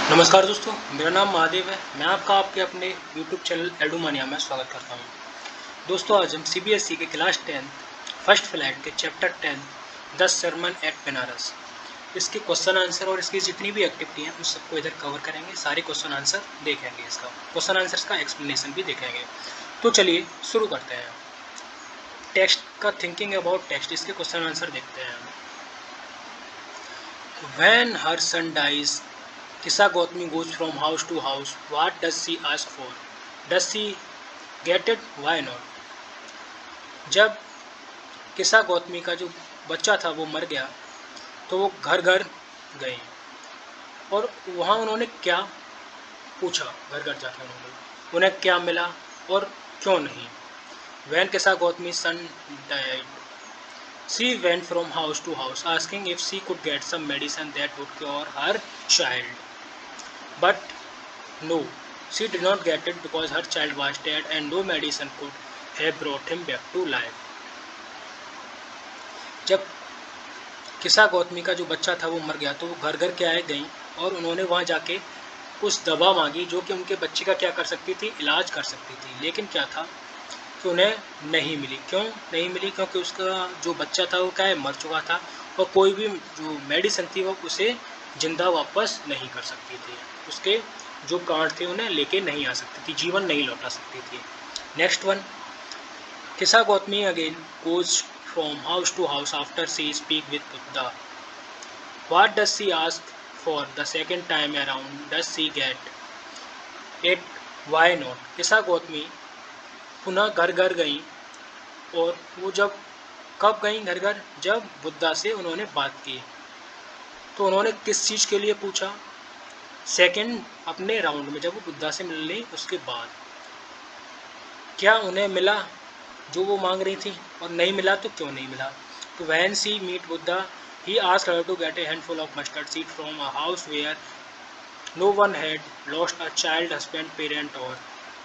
नमस्कार दोस्तों, मेरा नाम महादेव है। मैं आपके अपने YouTube चैनल एडुमानिया में स्वागत करता हूं। दोस्तों, आज हम CBSE के क्लास 10 फर्स्ट फ्लैट के chapter 10 the sermon at Banaras इसके क्वेश्चन आंसर और इसकी जितनी भी एक्टिविटी हैं उस सबको इधर कवर करेंगे। सारे क्वेश्चन आंसर देखेंगे, इसका क्वेश्चन आंसर्स का एक्सप्लेनेशन भी देखेंगे। तो चलिए शुरू करते हैं। टेक्स्ट का थिंकिंग अबाउट टेक्स्ट, इसके क्वेश्चन आंसर देखते हैं। When her son dies, Kisa Gautami goes from house to house. What does she ask for? Does she get it? Why not? जब किसा गौतमी का जो बच्चा था वो मर गया तो वो घर घर गए और वहाँ उन्होंने क्या पूछा। घर घर जाकर उन्हें क्या मिला और क्यों नहीं। When Kisa Gautami's son died, she went from house to house asking if she could get some medicine that would cure her child. But no, she did not get it because her child was dead and no medicine could have brought him back to life. जब किसा गौतमी का जो बच्चा था वो मर गया तो वो घर घर के आए गई और उन्होंने वहाँ जाके उस दवा मांगी जो कि उनके बच्चे का क्या कर सकती थी, इलाज कर सकती थी। लेकिन क्या था कि उन्हें नहीं मिली। क्यों नहीं मिली? क्योंकि उसका जो बच्चा था वो क्या है, मर चुका था और कोई भी जो मेडिसिन थी वो उसे जिंदा वापस नहीं कर सकती थी। उसके जो प्राण थे उन्हें लेके नहीं आ सकती थी, जीवन नहीं लौटा सकती थी। Next one, Kisa Gautami again goes from house to house after she speak with Buddha. What does she ask for the second time around? Does she get it? Why not? Kisa Gautami पुनः घर घर गई और वो कब गई घर घर? जब बुद्धा से उन्होंने बात की। तो उन्होंने किस चीज़ के लिए पूछा? सेकेंड अपने राउंड में, जब वो बुद्धा से मिलने उसके बाद क्या उन्हें मिला जो वो मांग रही थी? और नहीं मिला तो क्यों नहीं मिला? तो when she meet Buddha, he asked her to get a handful of mustard seed from a house where no one had lost a child, husband, parent और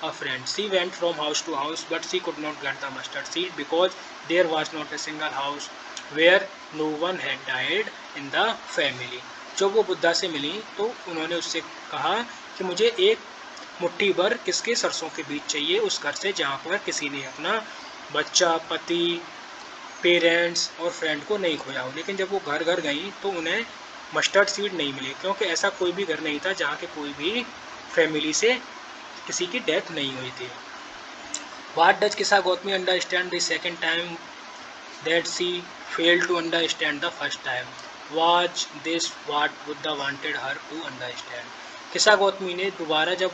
a friend. She went from house to house, but she could not get the mustard seed because there was not a single house where no one had died in the family. जब वो बुद्धा से मिली तो उन्होंने उससे कहा कि मुझे एक मुट्ठी भर किसके सरसों के बीज चाहिए, उस घर से जहाँ पर किसी ने अपना बच्चा, पति, पेरेंट्स और फ्रेंड को नहीं खोया हो। लेकिन जब वो घर घर गई तो उन्हें मस्टर्ड सीड नहीं मिली, क्योंकि ऐसा कोई भी घर नहीं था जहाँ के कोई भी फैमिली से किसी की डेथ नहीं हुई थी। What does Kisa Gautami understand the second time that she failed to understand the first time? Was this what Buddha wanted her to understand? किसा गौतमी ने दोबारा जब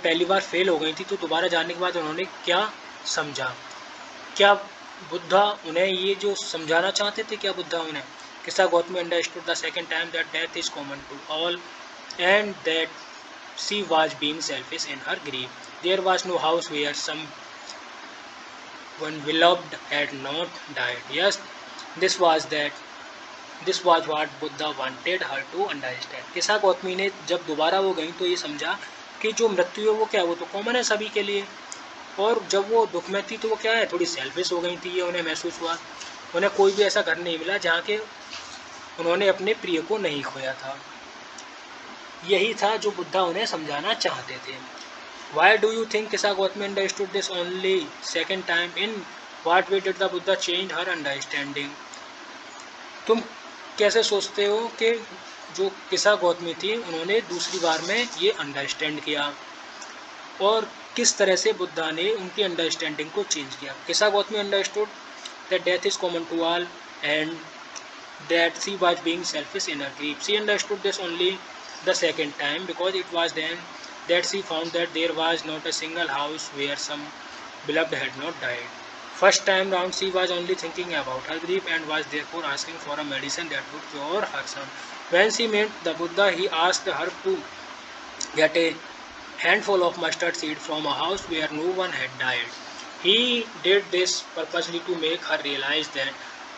पहली बार फेल हो गई थी तो दोबारा जाने के बाद उन्होंने क्या समझा? क्या बुद्धा उन्हें ये जो समझाना चाहते थे? क्या बुद्धा उन्हें? किसा Gautami understood the second time that death is common to all and that she was being selfish in her grief. There was no house where someone beloved had not died. Yes, this was what Buddha wanted her to understand. किसा गौतमी ने जब दोबारा वो गई तो ये समझा कि जो मृत्यु है वो क्या, वो तो कॉमन है सभी के लिए। और जब वो दुख में थी तो वो क्या है, थोड़ी सेल्फिश हो गई थी, ये उन्हें महसूस हुआ। उन्हें कोई भी ऐसा घर नहीं मिला जहाँ के उन्होंने अपने प्रिय को नहीं खोया था। यही था जो बुद्धा उन्हें समझाना चाहते थे। Why do you think Kisa Gautami understood this only second time? In what way did the Buddha change her understanding? तुम कैसे सोचते हो कि जो किसा गौतमी थी उन्होंने दूसरी बार में ये अंडरस्टैंड किया और किस तरह से बुद्धा ने उनकी अंडरस्टैंडिंग को चेंज किया? Kisa Gautami understood that death is common to all and that she was being selfish in her grief. She understood this only the second time because it was then that she found that there was not a single house where some beloved had not died. First time round she was only thinking about her grief and was therefore asking for a medicine that would cure her son. When she met the Buddha, he asked her to get a handful of mustard seed from a house where no one had died. He did this purposely to make her realize that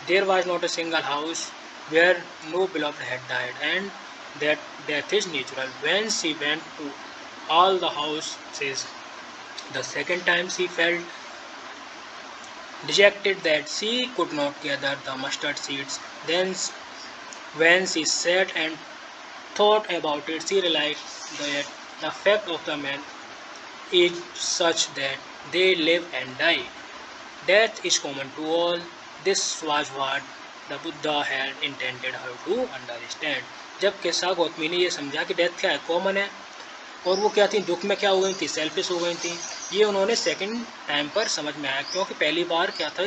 there was not a single house where no beloved had died and that death is natural. When she went to all the houses the second time, she felt dejected that she could not gather the mustard seeds. Then when she sat and thought about it, she realized that the fact of the man is such that they live and die. Death is common to all. This was what the Buddha had intended her to understand. जब केसा गौतमी ने ये समझा कि death क्या है, common है, और वो क्या थी, दुख में क्या हो गई थी, सेल्फिश हो गई थी, ये उन्होंने सेकंड टाइम पर समझ में आया। क्योंकि पहली बार क्या था,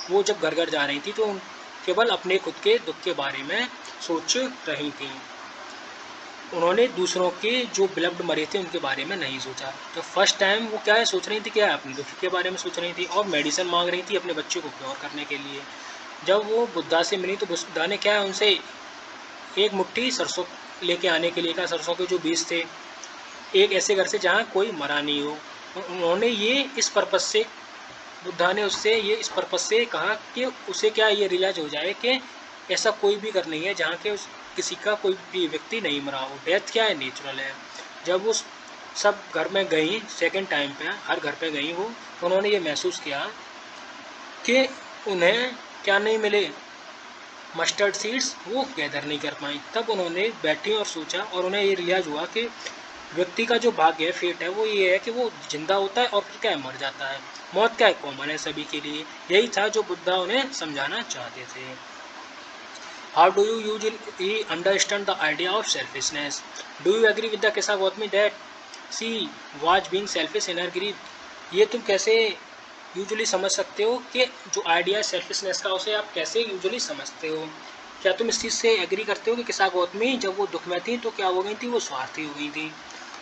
वो जब घर घर जा रही थी तो केवल अपने खुद के दुख के बारे में सोच रही थी, उन्होंने दूसरों के जो बिलव्ड मरे थे उनके बारे में नहीं सोचा। तो फर्स्ट टाइम वो क्या है सोच रही थी, क्या है, अपने दुख के बारे में सोच रही थी और मेडिसिन मांग रही थी अपने बच्चे को क्योर करने के लिए। जब वो बुद्धा से मिली तो बुद्धा ने क्या है उनसे एक मुट्ठी सरसों लेके आने के लिए कहा, सरसों के जो बीज थे, एक ऐसे घर से जहाँ कोई मरा नहीं हो। उन्होंने ये इस पर्पज़ से, बुद्धा ने उससे ये इस पर्पज़ से कहा कि उसे क्या ये रियलाइज हो जाए कि ऐसा कोई भी घर नहीं है जहाँ के किसी का कोई भी व्यक्ति नहीं मरा हो। डेथ क्या है, नेचुरल है। जब वो सब घर में गई, सेकंड टाइम पे हर घर पे गई वो, तो उन्होंने ये महसूस किया कि उन्हें क्या नहीं मिले, मस्टर्ड सीड्स वो गैदर नहीं कर पाई। तब उन्होंने बैठी और सोचा और उन्हें ये रियलाइज हुआ कि व्यक्ति का जो भाग्य है, फेट है, वो ये है कि वो जिंदा होता है और फिर क्या है, मर जाता है। मौत क्या है, कॉमन है सभी के लिए। यही था जो बुद्धा उन्हें समझाना चाहते थे। How do you usually understand the idea of selfishness? Do you agree with the Kisa Gotami that she was being selfish in her grief? ये तुम कैसे यूजुअली समझ सकते हो कि जो आइडिया सेल्फिशनेस का, उसे आप कैसे यूजुअली समझते हो? क्या तुम इस चीज़ से एग्री करते हो कि केसा गौतमी जब वो दुख में थी तो क्या हो गई थी, वो स्वार्थी हो गई थी?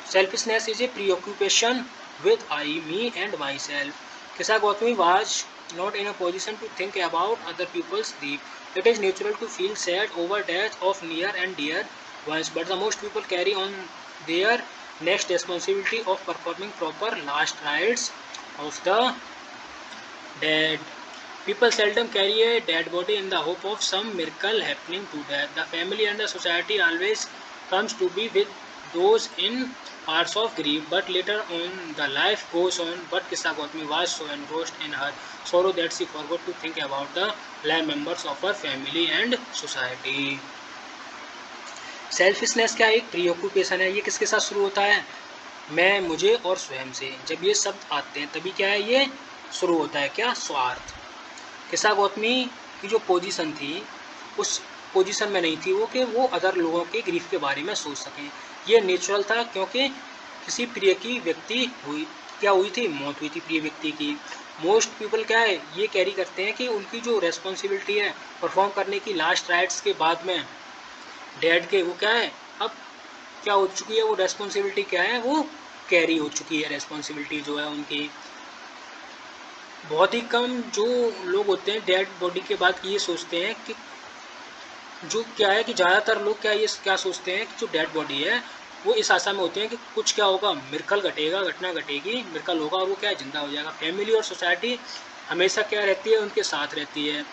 Selfishness is a preoccupation with I, me and myself. Kisa Gautami was not in a position to think about other people's grief. It is natural to feel sad over death of near and dear ones, but the most people carry on their next responsibility of performing proper last rites of the dead. People seldom carry a dead body in the hope of some miracle happening to death. The family and the society always comes to be with those in hours of grief, but later on the life goes on. But Kissa Gautami was so engrossed in her sorrow that she forgot to think about the live members of her family and society. Selfishness क्या एक प्रीऑक्यूपेशन है। ये किसके साथ शुरू होता है, मैं, मुझे और स्वयं से। जब ये शब्द आते हैं तभी क्या है, ये शुरू होता है क्या, स्वार्थ। केसा गौतमी की जो पोजीशन थी, उस पोजीशन में नहीं थी वो कि वो अदर लोगों के ग्रीफ के बारे में सोच सकें। ये नेचुरल था क्योंकि किसी प्रिय की व्यक्ति क्या हुई थी, मौत हुई थी प्रिय व्यक्ति की। मोस्ट पीपल क्या है, ये कैरी करते हैं कि उनकी जो रेस्पॉन्सिबिलिटी है परफॉर्म करने की लास्ट राइट्स के बाद में डैड के, वो क्या है, अब क्या हो चुकी है, वो रेस्पॉन्सिबिलिटी क्या है, वो कैरी हो चुकी है रेस्पॉन्सिबिलिटी जो है उनकी। बहुत ही कम जो लोग होते हैं डेड बॉडी के बाद ये सोचते हैं कि जो क्या है कि ज़्यादातर लोग क्या ये क्या सोचते हैं कि जो डेड बॉडी है वो इस आशा में होते हैं कि कुछ क्या होगा, मिरेकल घटेगा, घटना घटेगी, मिरेकल होगा और वो क्या है, जिंदा हो जाएगा। फैमिली और सोसाइटी हमेशा क्या रहती है, उनके साथ रहती है,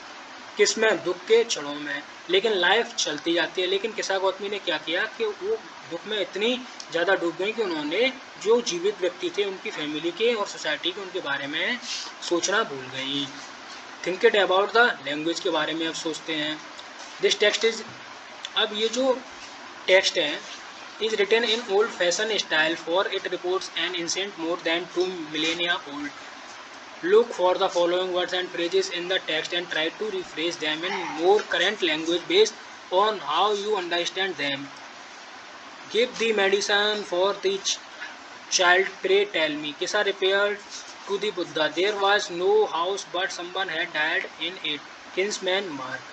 किस में, दुख के क्षणों में। लेकिन लाइफ चलती जाती है। लेकिन केसा गौतमी ने क्या किया कि वो दुख में इतनी ज़्यादा डूब गई कि उन्होंने जो जीवित व्यक्ति थे उनकी फैमिली के और सोसाइटी के उनके बारे में सोचना भूल गई। Think it about the language के बारे में अब सोचते हैं। दिस टेक्स्ट इज, अब ये जो टेक्स्ट है, is written in old fashion style for it reports an ancient more than 2 millennia old. Look for the following words and phrases in the text and try to rephrase them in more current language based on how you understand them. Give the medicine for the child, pray tell me. Kisa repaired to the Buddha. There was no house but someone had died in it. Kinsman Mark.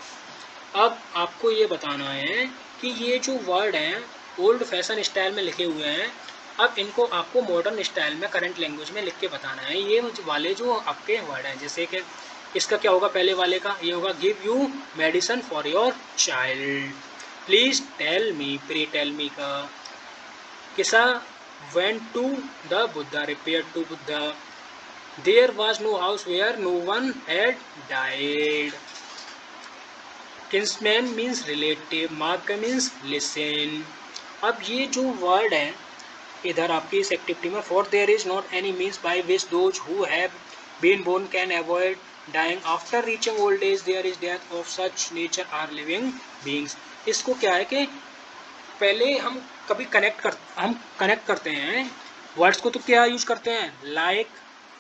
अब आपको ये बताना है कि ये जो word हैं old fashion style में लिखे हुए हैं, अब इनको आपको मॉडर्न स्टाइल में करंट लैंग्वेज में लिख के बताना है। ये वाले जो आपके वर्ड हैं, जैसे कि इसका क्या होगा, पहले वाले का ये होगा, give you medicine for your child, please tell me, pray tell me का। Kisa went to the Buddha, repair to Buddha. There was no house where no one had died. Kinsman means relative, mark means listen. अब ये जो word है इधर आपकी इस activity में, for there is not any means by which those who have been born can avoid dying after reaching old age, there is death of such nature are living beings. इसको क्या है कि पहले हम कनेक्ट करते हैं words को, तो क्या यूज करते हैं, लाइक,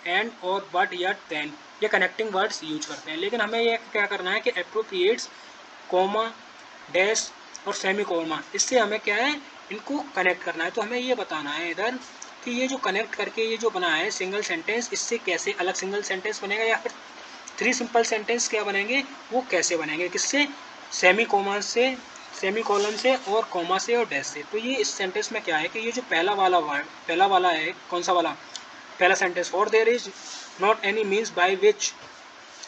एंड, और, बट, यट, देन, ये कनेक्टिंग वर्ड्स यूज करते हैं। लेकिन हमें ये क्या करना है कि अप्रोप्रिएट्स, कॉमा, डैश और सेमी कॉमा, इससे हमें क्या है, इनको कनेक्ट करना है। तो हमें ये बताना है इधर कि ये जो कनेक्ट करके ये जो बना है सिंगल सेंटेंस, इससे कैसे अलग सिंगल सेंटेंस बनेगा, या फिर 3 सिंपल सेंटेंस क्या बनेंगे, वो कैसे बनेंगे, किससे, सेमी कॉमा से, सेमी कॉलन से, और कॉमा से, और डैश से। तो ये इस सेंटेंस में क्या है कि ये जो पहला वाला है, कौन सा वाला, पहला sentence, for there is not any means by which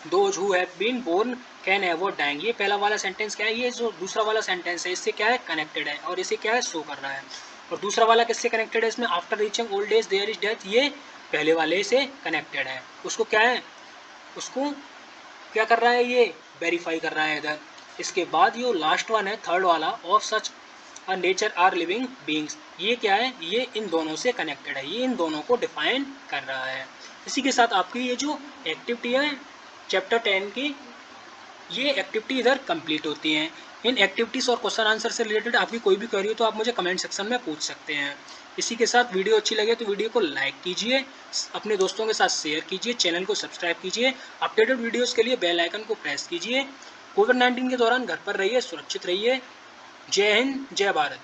those who have been born can avoid dying, ये पहला वाला सेंटेंस क्या है, ये जो दूसरा वाला सेंटेंस है इससे क्या है, कनेक्टेड है, और इसे क्या है, शो कर रहा है। और दूसरा वाला किससे कनेक्टेड है, इसमें after reaching old age there is death, ये पहले वाले से कनेक्टेड है। उसको क्या है, उसको क्या कर रहा है, ये वेरीफाई कर रहा है इधर। इसके बाद ये लास्ट वन है, थर्ड वाला, of such a nature are living beings, ये क्या है, ये इन दोनों से कनेक्टेड है, ये इन दोनों को डिफाइन कर रहा है। इसी के साथ आपकी ये जो एक्टिविटी है चैप्टर 10 की, ये एक्टिविटी इधर कंप्लीट होती हैं। इन एक्टिविटीज़ और क्वेश्चन आंसर से रिलेटेड आपकी कोई भी क्वेरी हो तो आप मुझे कमेंट सेक्शन में पूछ सकते हैं। इसी के साथ वीडियो अच्छी लगे तो वीडियो को लाइक कीजिए, अपने दोस्तों के साथ शेयर कीजिए, चैनल को सब्सक्राइब कीजिए, अपडेटेड वीडियोज़ के लिए बेल आइकन को प्रेस कीजिए। कोविड-19 के दौरान घर पर रहिए, सुरक्षित रहिए। जय हिंद, जय भारत।